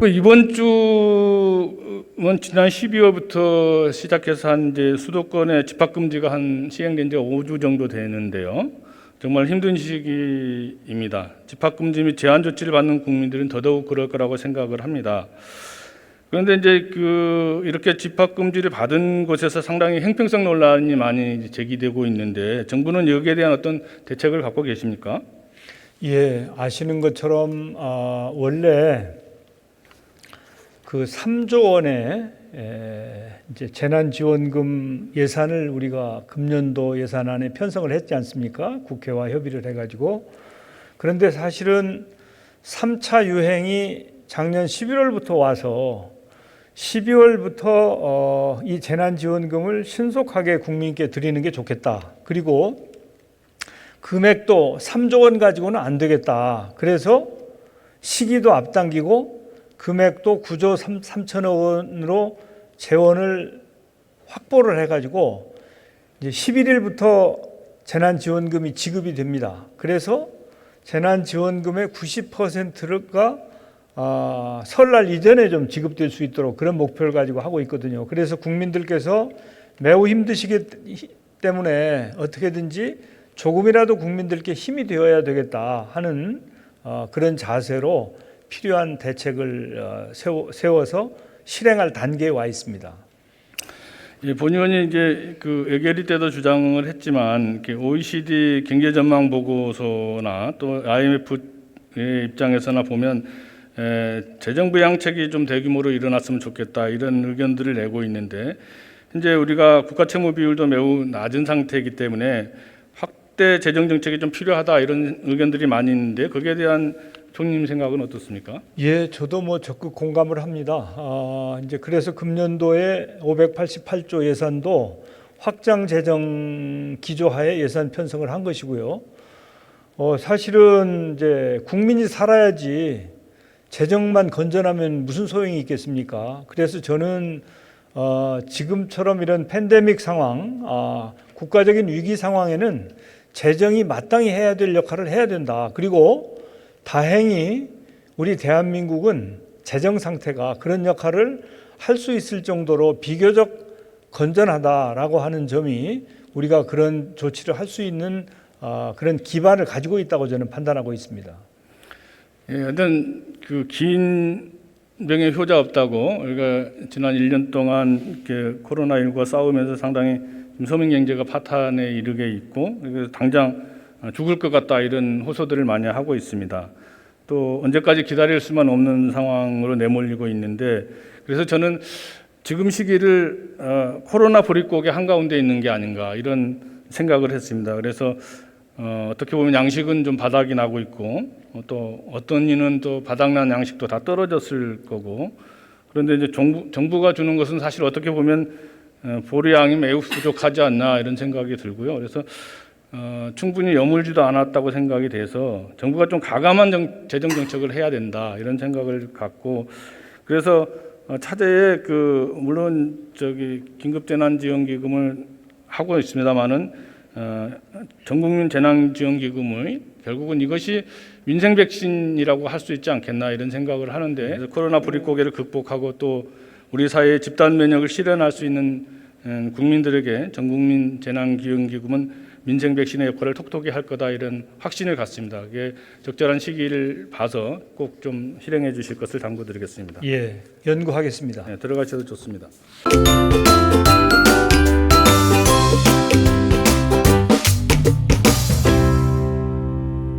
이번 주는 지난 12월부터 시작해서 한 이제 수도권의 집합 금지가 한 시행된 지 5주 정도 되는데요. 정말 힘든 시기입니다. 집합 금지 및 제한 조치를 받는 국민들은 더더욱 그럴 거라고 생각을 합니다. 그런데 이제 이렇게 집합 금지를 받은 곳에서 상당히 형평성 논란이 많이 제기되고 있는데 정부는 여기에 대한 어떤 대책을 갖고 계십니까? 예, 아시는 것처럼 원래 그 3조 원의 이제 재난지원금 예산을 우리가 금년도 예산안에 편성을 했지 않습니까? 국회와 협의를 해가지고. 그런데 사실은 3차 유행이 작년 11월부터 와서 12월부터 이 재난지원금을 신속하게 국민께 드리는 게 좋겠다. 그리고 금액도 3조 원 가지고는 안 되겠다. 그래서 시기도 앞당기고 금액도 9조 3천억 원으로 재원을 확보를 해가지고 이제 11일부터 재난지원금이 지급이 됩니다. 그래서 재난지원금의 90%가 설날 이전에 좀 지급될 수 있도록 그런 목표를 가지고 하고 있거든요. 그래서 국민들께서 매우 힘드시기 때문에 어떻게든지 조금이라도 국민들께 힘이 되어야 되겠다 하는 그런 자세로 필요한 대책을 세워서 실행할 단계에 와 있습니다. 예, 본 의원이 이제 외결위 때도 주장을 했지만 OECD 경제 전망 보고서나 또 IMF의 입장에서나 보면 재정 부양책이 좀 대규모로 일어났으면 좋겠다 이런 의견들을 내고 있는데 현재 우리가 국가 채무 비율도 매우 낮은 상태이기 때문에 확대 재정 정책이 좀 필요하다 이런 의견들이 많이 있는데 거기에 대한 총리님 생각은 어떻습니까? 예, 저도 적극 공감을 합니다. 이제 그래서 금년도에 588조 예산도 확장 재정 기조하에 예산 편성을 한 것이고요. 사실은 이제 국민이 살아야지 재정만 건전하면 무슨 소용이 있겠습니까? 그래서 저는 지금처럼 이런 팬데믹 상황, 국가적인 위기 상황에는 재정이 마땅히 해야 될 역할을 해야 된다. 그리고 다행히 우리 대한민국은 재정 상태가 그런 역할을 할 수 있을 정도로 비교적 건전하다라고 하는 점이 우리가 그런 조치를 할 수 있는 그런 기반을 가지고 있다고 저는 판단하고 있습니다. 예, 일단 긴 병에 효자 없다고 우리가 지난 1년 동안 코로나19와 싸우면서 상당히 서민 경제가 파탄에 이르게 있고 당장 죽을 것 같다 이런 호소들을 많이 하고 있습니다. 또 언제까지 기다릴 수만 없는 상황으로 내몰리고 있는데 그래서 저는 지금 시기를 코로나 보릿고개 한가운데 있는 게 아닌가 이런 생각을 했습니다. 그래서 어떻게 보면 양식은 좀 바닥이 나고 있고 또 어떤 이는 또 바닥난 양식도 다 떨어졌을 거고 그런데 이제 정부가 주는 것은 사실 어떻게 보면 보류량이 매우 부족하지 않나 이런 생각이 들고요. 그래서 충분히 여물지도 않았다고 생각이 돼서 정부가 좀 가감한 재정 정책을 해야 된다 이런 생각을 갖고 그래서 차제에 물론 긴급재난지원기금을 하고 있습니다만은 전국민 재난지원기금의 결국은 이것이 민생 백신이라고 할 수 있지 않겠나 이런 생각을 하는데 코로나 보릿고개를 극복하고 또 우리 사회의 집단 면역을 실현할 수 있는 국민들에게 전국민 재난지원기금은 민생 백신의 역할을 톡톡히 할 거다 이런 확신을 갖습니다. 그게 적절한 시기를 봐서 꼭 좀 실행해 주실 것을 당부드리겠습니다. 예, 연구하겠습니다. 네, 들어가셔도 좋습니다.